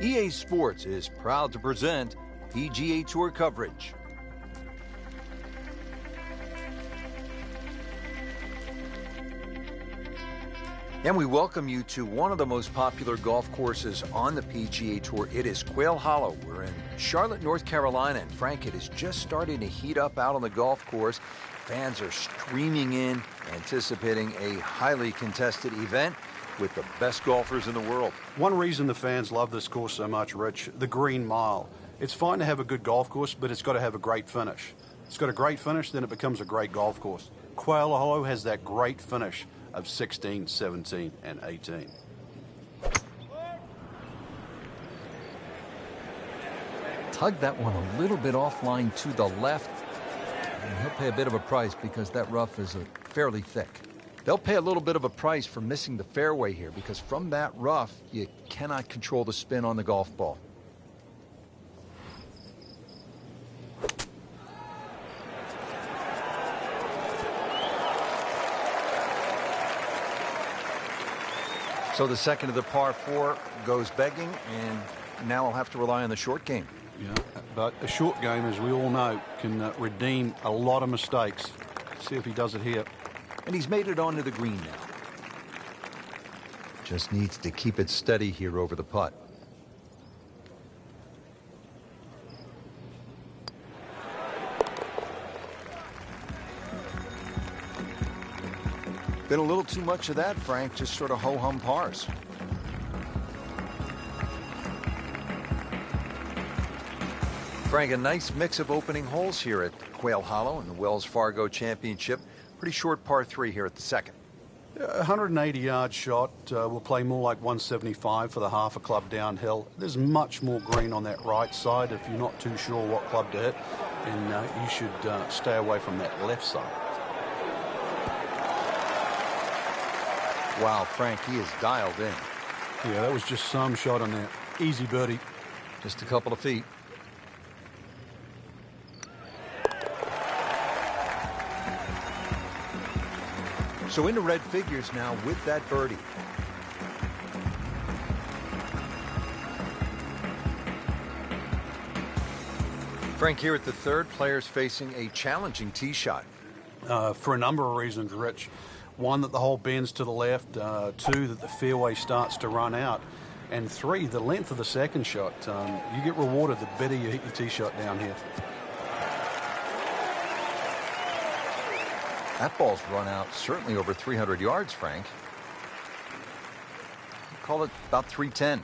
EA Sports is proud to present PGA Tour coverage. And we welcome you to one of the most popular golf courses on the PGA Tour. It is Quail Hollow. We're in Charlotte, North Carolina, and Frank, it is just starting to heat up out on the golf course. Fans are streaming in, anticipating a highly contested event with the best golfers in the world. One reason the fans love this course so much, Rich, the green mile. It's fine to have a good golf course, but it's got to have a great finish. It's got a great finish, then it becomes a great golf course. Quail Hollow has that great finish of 16, 17, and 18. Tug that one a little bit offline to the left, and he'll pay a bit of a price because that rough is fairly thick. They'll pay a little bit of a price for missing the fairway here because from that rough, you cannot control the spin on the golf ball. So the second of the par 4 goes begging, and now I'll have to rely on the short game. Yeah, but a short game, as we all know, can redeem a lot of mistakes. See if he does it here. And he's made it onto the green now. Just needs to keep it steady here over the putt. Been a little too much of that, Frank, just sort of ho-hum pars. Frank, a nice mix of opening holes here at Quail Hollow in the Wells Fargo Championship. Pretty short par 3 here at the second. 180-yard shot. Will play more like 175 for the half a club downhill. There's much more green on that right side if you're not too sure what club to hit, and you should stay away from that left side. Wow, Frank, he is dialed in. Yeah, that was just some shot on there. Easy birdie. Just a couple of feet. So into red figures now with that birdie. Frank, here at the third, players facing a challenging tee shot. For a number of reasons, Rich. One, that the hole bends to the left. Two, that the fairway starts to run out. And three, the length of the second shot. You get rewarded the better you hit your tee shot down here. That ball's run out certainly over 300 yards, Frank. Call it about 310.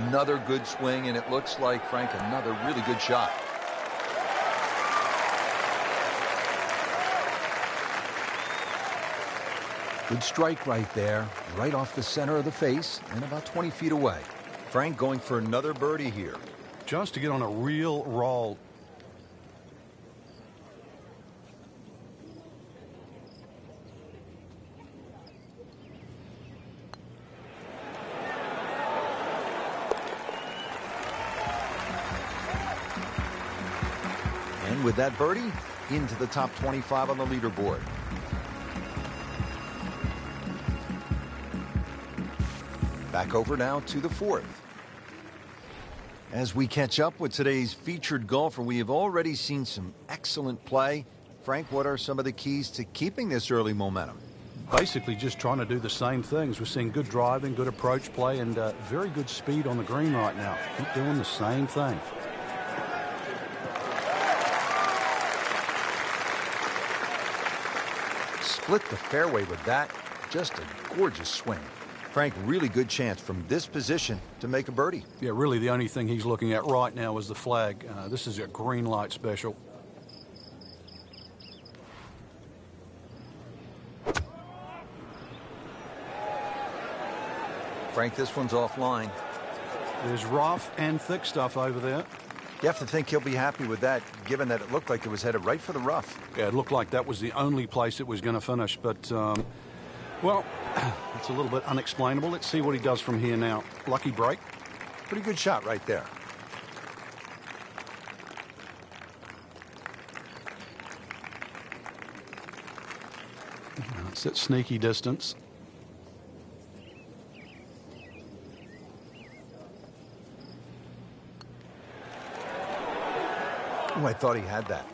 Another good swing, and it looks like, Frank, another really good shot. Good strike right there, right off the center of the face and about 20 feet away. Frank going for another birdie here. Just to get on a real roll. And with that birdie, into the top 25 on the leaderboard. Back over now to the fourth. As we catch up with today's featured golfer, we have already seen some excellent play. Frank, what are some of the keys to keeping this early momentum? Basically just trying to do the same things. We're seeing good driving, good approach play, and very good speed on the green right now. Keep doing the same thing. Split the fairway with that. Just a gorgeous swing. Frank, really good chance from this position to make a birdie. Yeah, really the only thing he's looking at right now is the flag. This is a green light special. Frank, this one's offline. There's rough and thick stuff over there. You have to think he'll be happy with that, given that it looked like it was headed right for the rough. Yeah, it looked like that was the only place it was going to finish, but, well, it's a little bit unexplainable. Let's see what he does from here now. Lucky break. Pretty good shot right there. It's at sneaky distance. Oh, I thought he had that.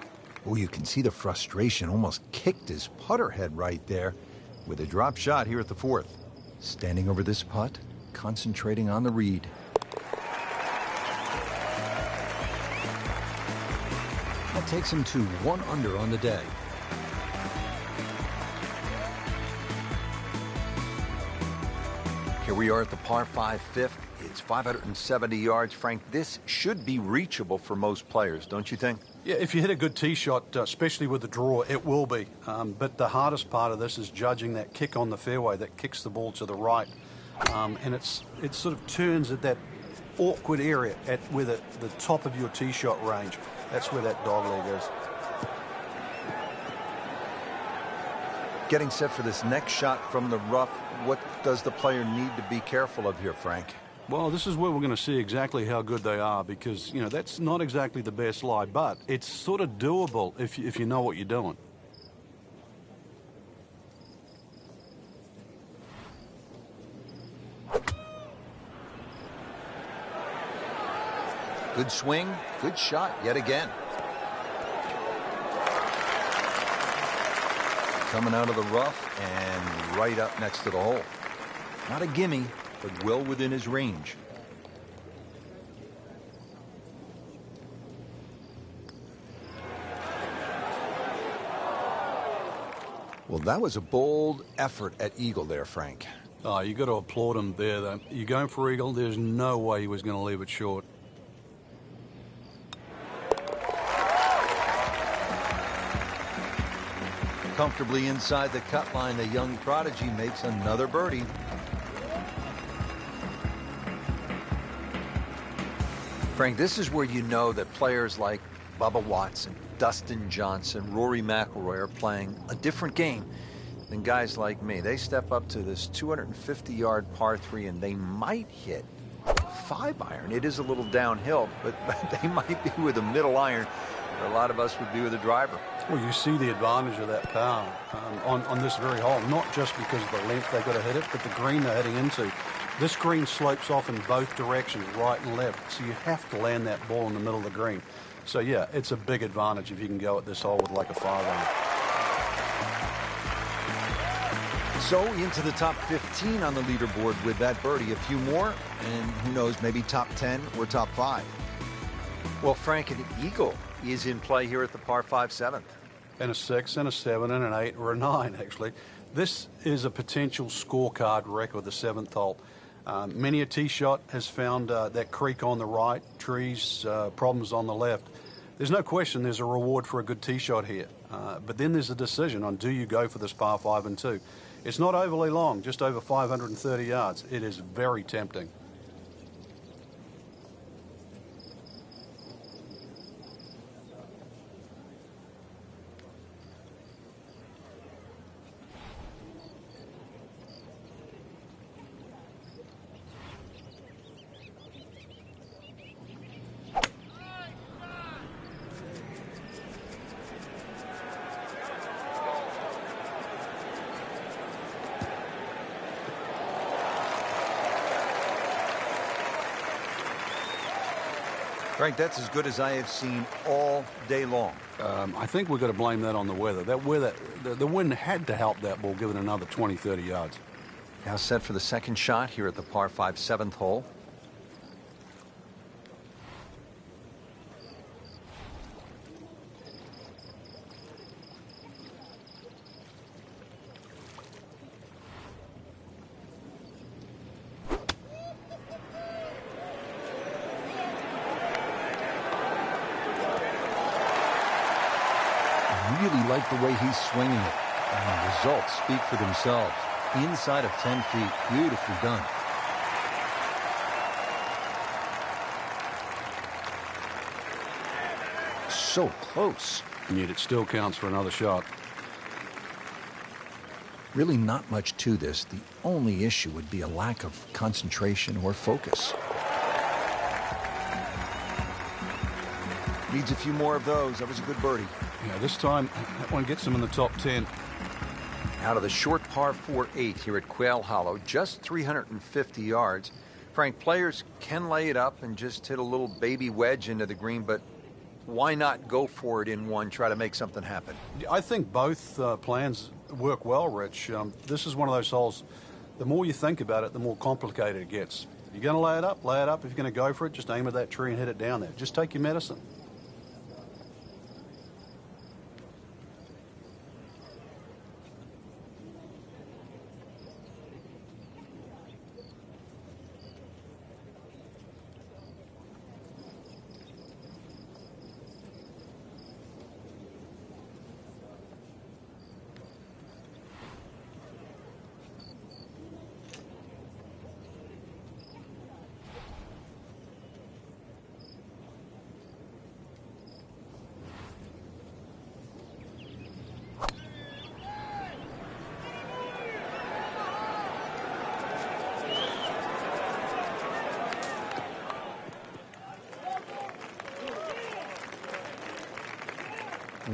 Oh, you can see the frustration. Almost kicked his putter head right there with a drop shot here at the fourth. Standing over this putt, concentrating on the read. That takes him to 1 under on the day. Here we are at the par 5 fifth. It's 570 yards. Frank, this should be reachable for most players, don't you think? Yeah, if you hit a good tee shot, especially with the draw, it will be. But the hardest part of this is judging that kick on the fairway that kicks the ball to the right. And it sort of turns at that awkward area at where the top of your tee shot range. That's where that dog leg is. Getting set for this next shot from the rough, what does the player need to be careful of here, Frank? Well, this is where we're going to see exactly how good they are because, that's not exactly the best lie, but it's sort of doable if you know what you're doing. Good swing, good shot yet again. Coming out of the rough and right up next to the hole. Not a gimme, but well within his range. Well, that was a bold effort at eagle there, Frank. Oh, you got to applaud him there, though. You're going for eagle. There's no way he was going to leave it short. Comfortably inside the cut line, the young prodigy makes another birdie. Frank, this is where you know that players like Bubba Watson, Dustin Johnson, Rory McIlroy are playing a different game than guys like me. They step up to this 250-yard par 3 and they might hit 5-iron. It is a little downhill, but they might be with a middle iron. A lot of us would be with a driver. Well, you see the advantage of that power on this very hole, not just because of the length they've got to hit it, but the green they're heading into. This green slopes off in both directions, right and left, so you have to land that ball in the middle of the green. So, yeah, it's a big advantage if you can go at this hole with like a 5-iron. So into the top 15 on the leaderboard with that birdie. A few more, and who knows, maybe top 10 or top 5. Well, Frank, an eagle is in play here at the par 5 7th. And a 6, and a 7, and an 8, or a 9, actually. This is a potential scorecard record, the 7th hole. Many a tee shot has found that creek on the right, trees, problems on the left. There's no question there's a reward for a good tee shot here. But then there's a decision on do you go for this par 5 and 2. It's not overly long, just over 530 yards. It is very tempting. Frank, that's as good as I have seen all day long. I think we've got to blame that on the weather. That weather, the wind had to help that ball give it another 20, 30 yards. Now set for the second shot here at the par 5 7th hole. Really like the way he's swinging it. And the results speak for themselves. Inside of 10 feet. Beautifully done. So close. And yet it still counts for another shot. Really not much to this. The only issue would be a lack of concentration or focus. Needs a few more of those. That was a good birdie. Yeah, this time that one gets him in the top 10. Out of the short par 4-8 here at Quail Hollow, just 350 yards. Frank, players can lay it up and just hit a little baby wedge into the green, but why not go for it in one, try to make something happen? I think both plans work well, Rich. This is one of those holes, the more you think about it, the more complicated it gets. If you're going to lay it up, lay it up. If you're going to go for it, just aim at that tree and hit it down there. Just take your medicine.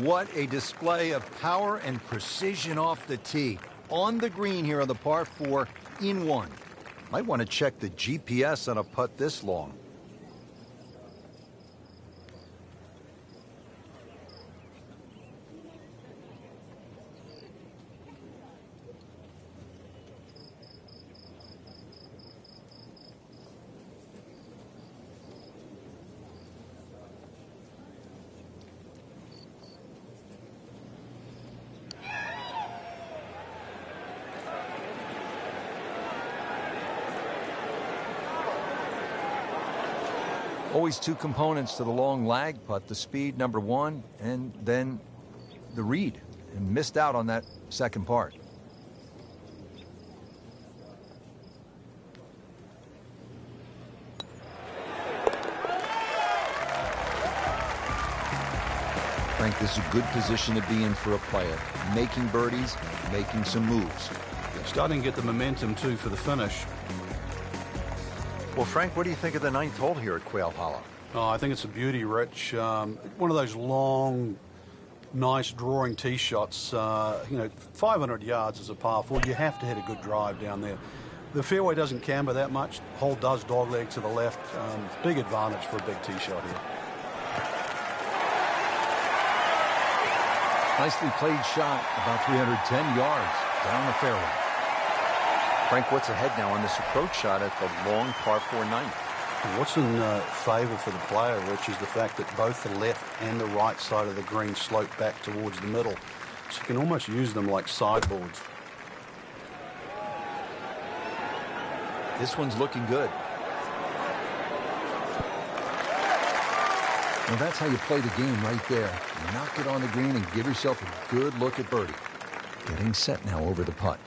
What a display of power and precision off the tee. On the green here on the par 4 in one. Might want to check the GPS on a putt this long. Always two components to the long lag putt, the speed, number one, and then the read. And missed out on that second part. Frank, this is a good position to be in for a player. Making birdies, making some moves. Starting to get the momentum, too, for the finish. Well, Frank, what do you think of the ninth hole here at Quail Hollow? Oh, I think it's a beauty, Rich. One of those long, nice drawing tee shots. 500 yards is a par 4. You have to hit a good drive down there. The fairway doesn't camber that much. The hole does dogleg to the left. Big advantage for a big tee shot here. Nicely played shot, about 310 yards down the fairway. Frank, what's ahead now on this approach shot at the long par 4 ninth? What's in favour for the player, Rich, is the fact that both the left and the right side of the green slope back towards the middle. So you can almost use them like sideboards. This one's looking good. Well, that's how you play the game right there. Knock it on the green and give yourself a good look at birdie. Getting set now over the putt.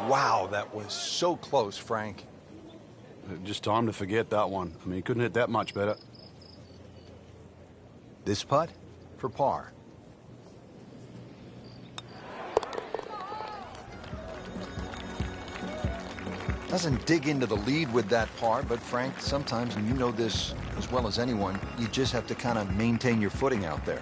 Wow, that was so close, Frank. Just time to forget that one. I mean, he couldn't hit that much better. This putt for par. Doesn't dig into the lead with that par, but Frank, sometimes, and you know this as well as anyone, you just have to kind of maintain your footing out there.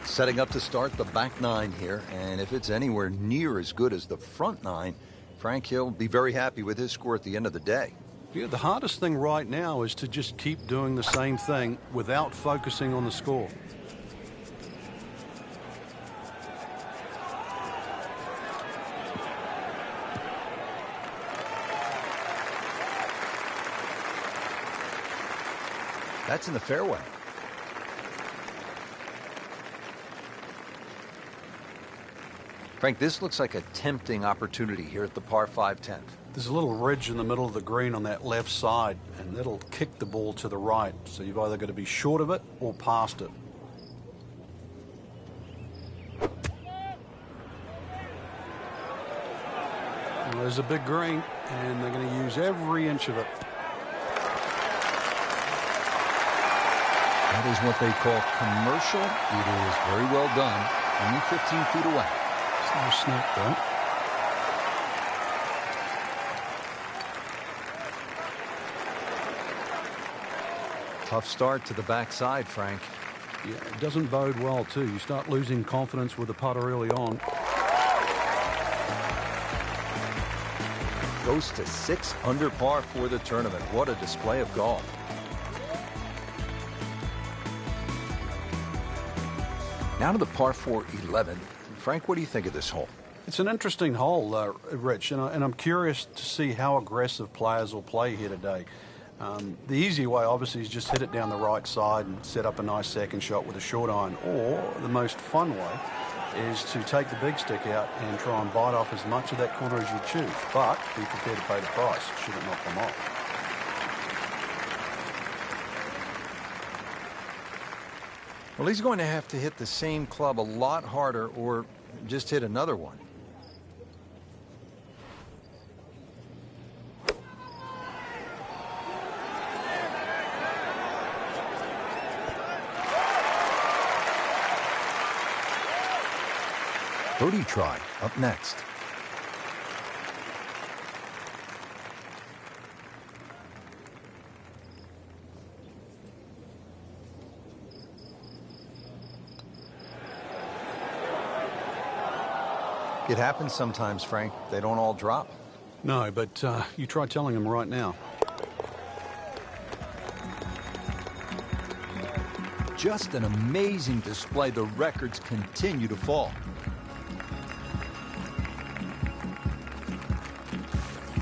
Setting up to start the back nine here, and if it's anywhere near as good as the front nine, Frank, he'll be very happy with his score at the end of the day. Yeah, the hardest thing right now is to just keep doing the same thing without focusing on the score. That's in the fairway. Frank, this looks like a tempting opportunity here at the par 5 10th. There's a little ridge in the middle of the green on that left side, and that'll kick the ball to the right. So you've either got to be short of it or past it. And there's a big green, and they're going to use every inch of it. That is what they call commercial. It is very well done. Only 15 feet away. No snap, though. Tough start to the backside, Frank. Yeah, it doesn't bode well, too. You start losing confidence with the putter early on. Goes to 6 under par for the tournament. What a display of golf. Now to the par 4 11. Frank, what do you think of this hole? It's an interesting hole, Rich, and I'm curious to see how aggressive players will play here today. The easy way, obviously, is just hit it down the right side and set up a nice second shot with a short iron. Or the most fun way is to take the big stick out and try and bite off as much of that corner as you choose. But be prepared to pay the price should it not come off. Well, he's going to have to hit the same club a lot harder or just hit another one. Birdie try up next. It happens sometimes, Frank. They don't all drop. No, but you try telling them right now. Just an amazing display. The records continue to fall.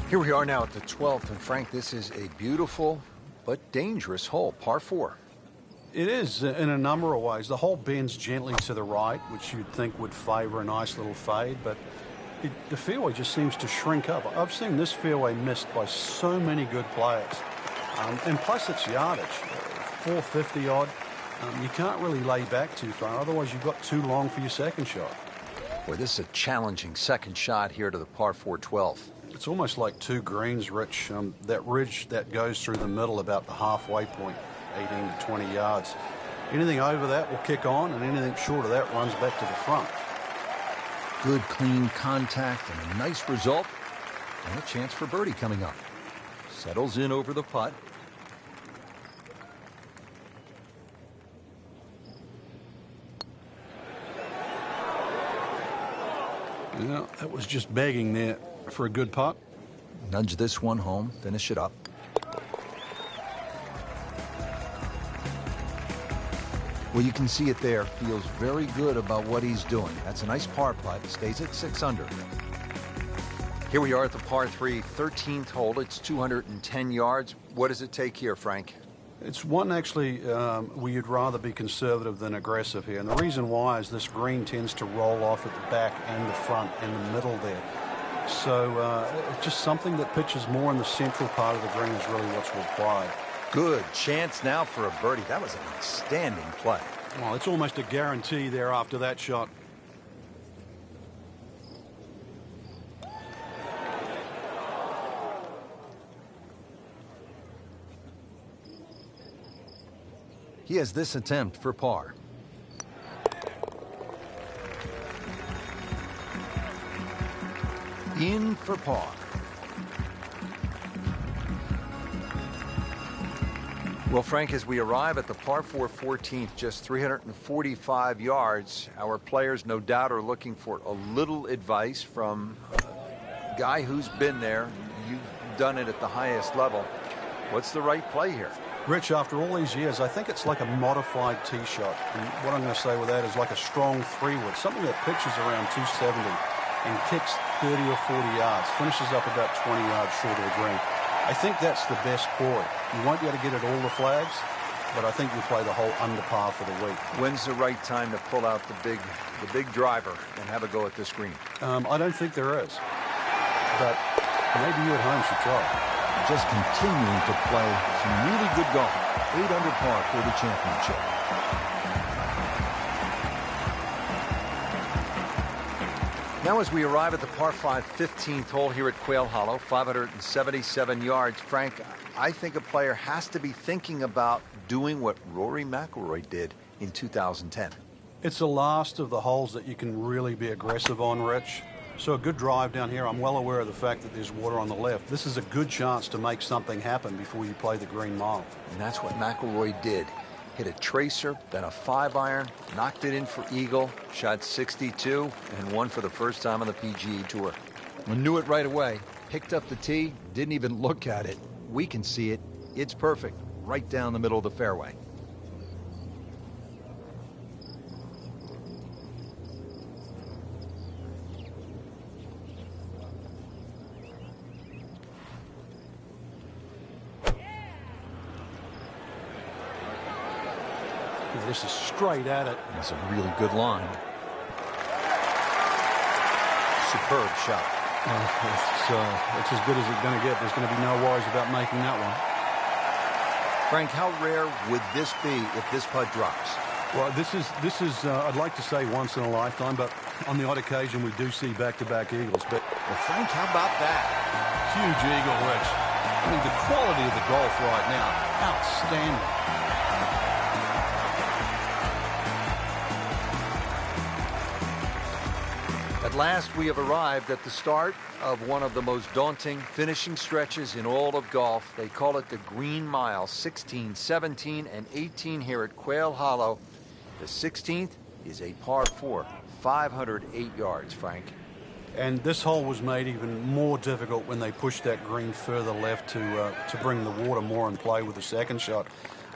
Here we are now at the 12th, and Frank, this is a beautiful but dangerous hole, par 4. It is in a number of ways. The hole bends gently to the right, which you'd think would favor a nice little fade, but the fairway just seems to shrink up. I've seen this fairway missed by so many good players. And plus it's yardage, 450 odd. You can't really lay back too far, otherwise you've got too long for your second shot. Boy, this is a challenging second shot here to the par 4 12. It's almost like two greens, Rich. That ridge that goes through the middle about the halfway point, 18 to 20 yards. Anything over that will kick on, and anything short of that runs back to the front. Good, clean contact and a nice result, and a chance for birdie coming up. Settles in over the putt. Yeah, that was just begging there for a good putt. Nudge this one home, finish it up. Well, you can see it there. Feels very good about what he's doing. That's a nice par putt. Stays at 6 under. Here we are at the par 3, 13th hole. It's 210 yards. What does it take here, Frank? It's one, actually, where you'd rather be conservative than aggressive here. And the reason why is this green tends to roll off at the back and the front and the middle there. So it's just something that pitches more in the central part of the green is really what's required. Good chance now for a birdie. That was an outstanding play. Well, it's almost a guarantee there after that shot. He has this attempt for par. In for par. Well, Frank, as we arrive at the par 4 14th, just 345 yards, our players no doubt are looking for a little advice from a guy who's been there. You've done it at the highest level. What's the right play here? Rich, after all these years, I think it's like a modified tee shot. And what I'm going to say with that is like a strong 3-wood, something that pitches around 270 and kicks 30 or 40 yards, finishes up about 20 yards short of the green. I think that's the best for it. You won't be able to get at all the flags, but I think you'll play the hole under par for the week. When's the right time to pull out the big driver and have a go at this green? I don't think there is, but maybe you at home should try. Just continuing to play some really good golf. 8 under par for the championship. Now as we arrive at the par 5 15th hole here at Quail Hollow, 577 yards. Frank, I think a player has to be thinking about doing what Rory McIlroy did in 2010. It's the last of the holes that you can really be aggressive on, Rich. So a good drive down here. I'm well aware of the fact that there's water on the left. This is a good chance to make something happen before you play the green mile. And that's what McIlroy did. Hit a tracer, then a 5-iron, knocked it in for eagle, shot 62, and won for the first time on the PGA Tour. We knew it right away. Picked up the tee, didn't even look at it. We can see it. It's perfect, right down the middle of the fairway. This is straight at it. That's a really good line. Superb shot. It's as good as it's going to get. There's going to be no worries about making that one. Frank, how rare would this be if this putt drops? Well, this is I'd like to say once in a lifetime, but on the odd occasion we do see back-to-back eagles. But Frank, how about that? Huge eagle, Rich. I mean, the quality of the golf right now, outstanding. At last, we have arrived at the start of one of the most daunting finishing stretches in all of golf. They call it the Green Mile, 16, 17, and 18 here at Quail Hollow. The 16th is a par 4, 508 yards, Frank. And this hole was made even more difficult when they pushed that green further left to bring the water more in play with the second shot.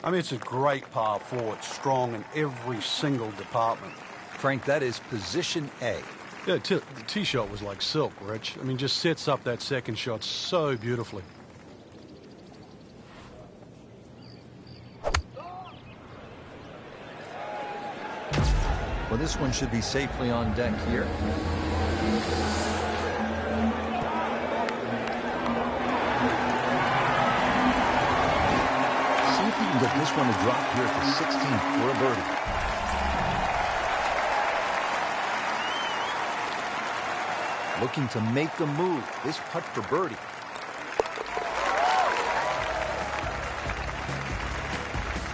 I mean, it's a great par 4. It's strong in every single department. Frank, that is position A. Yeah, the tee shot was like silk, Rich. I mean, just sets up that second shot so beautifully. Well, this one should be safely on deck here. See if you can get this one to drop here for 16 for a birdie. Looking to make the move. This putt for birdie.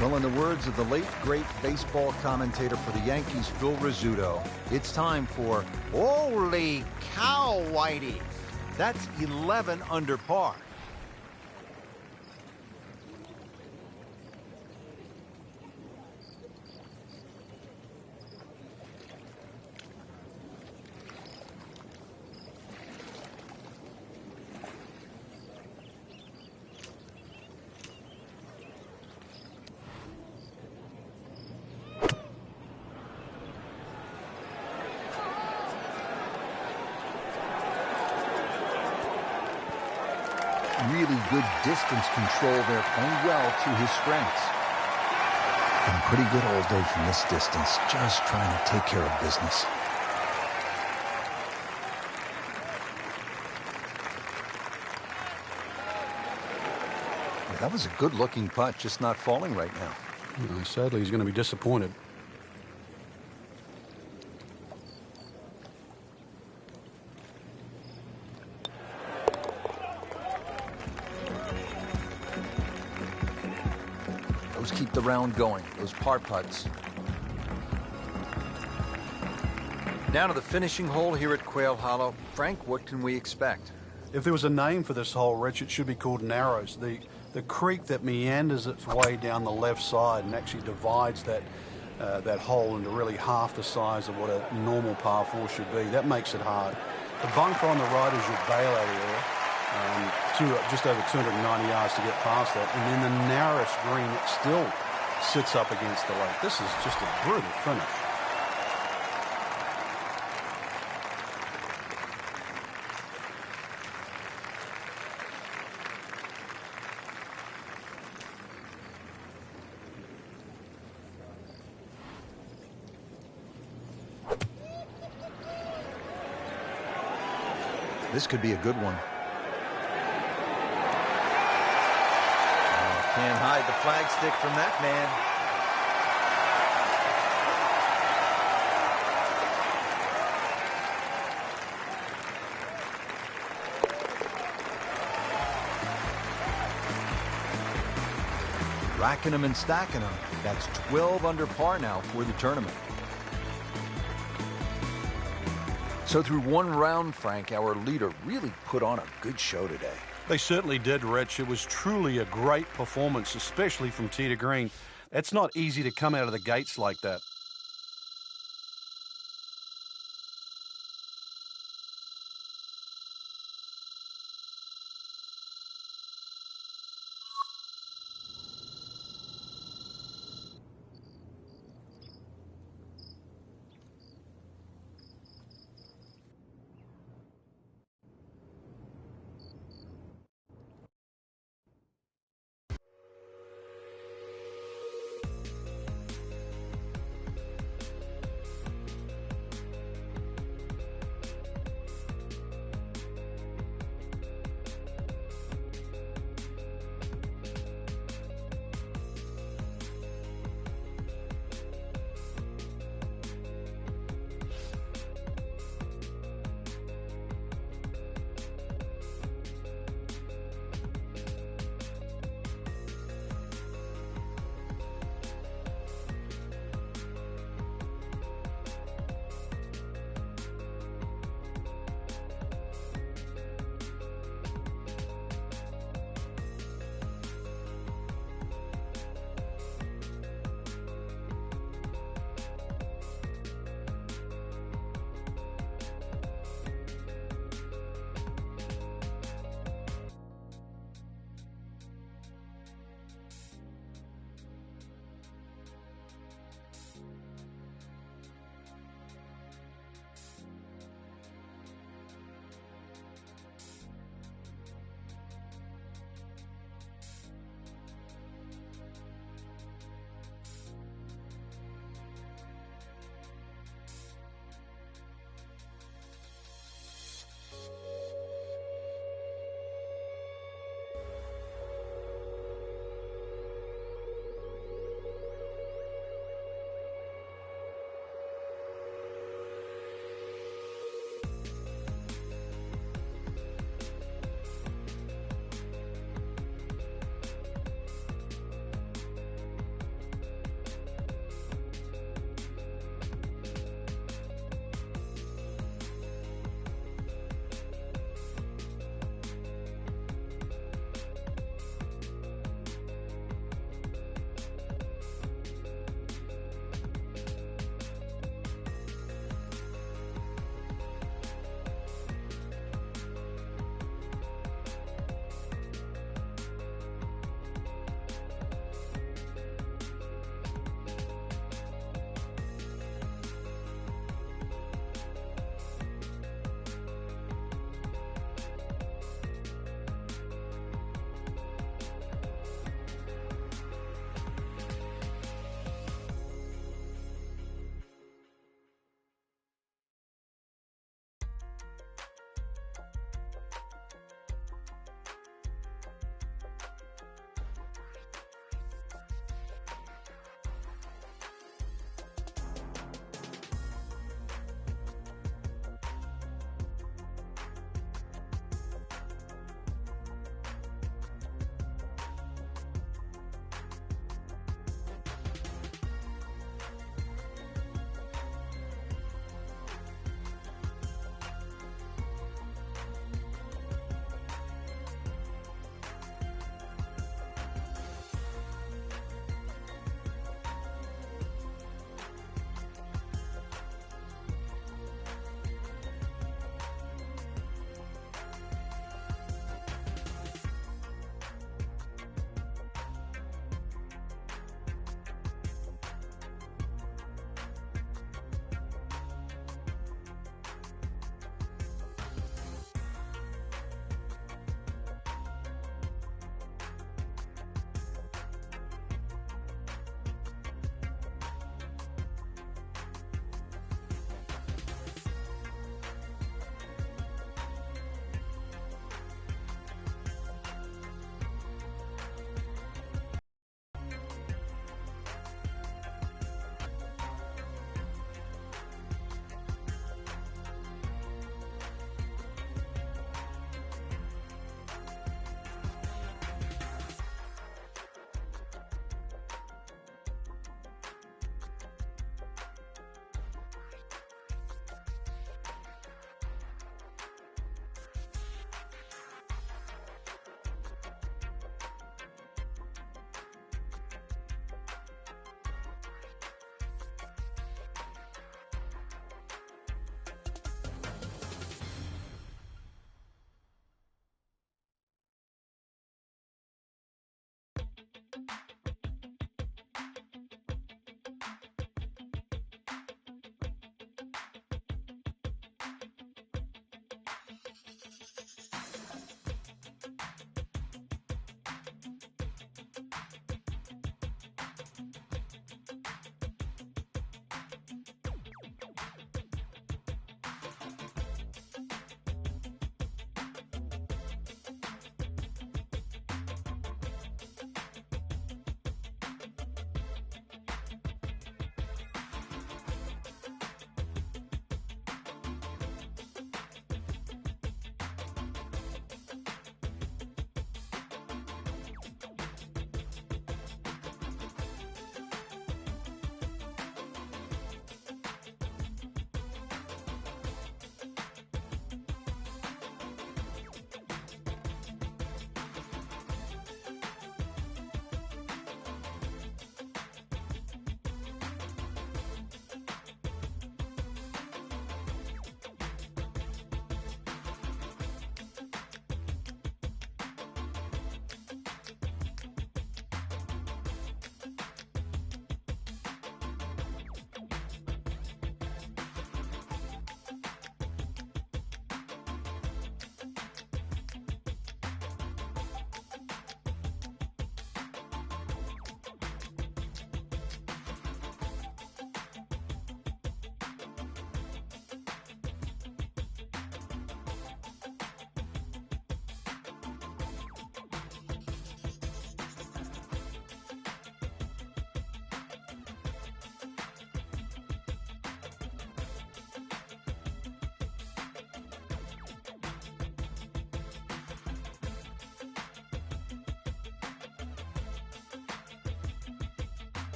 Well, in the words of the late, great baseball commentator for the Yankees, Phil Rizzuto, it's time for Holy Cow, Whitey. That's 11 under par. Really good distance control there, playing well to his strengths. Been pretty good all day from this distance, just trying to take care of business. Yeah, that was a good-looking putt, just not falling right now. Sadly, he's going to be disappointed. Keep the round going, those par putts. Now to the finishing hole here at Quail Hollow. Frank, what can we expect? If there was a name for this hole, Rich, it should be called Narrows. The creek that meanders its way down the left side and actually divides that hole into really half the size of what a normal par 4 should be. That makes it hard. The bunker on the right is your bailout area. Just over 290 yards to get past that. And then the narrowest green still sits up against the lake. This is just a brutal finish. This could be a good one. Can't hide the flagstick from that man. Racking them and stacking them. That's 12 under par now for the tournament. So through one round, Frank, our leader really put on a good show today. They certainly did, Rich. It was truly a great performance, especially from tee to green. It's not easy to come out of the gates like that.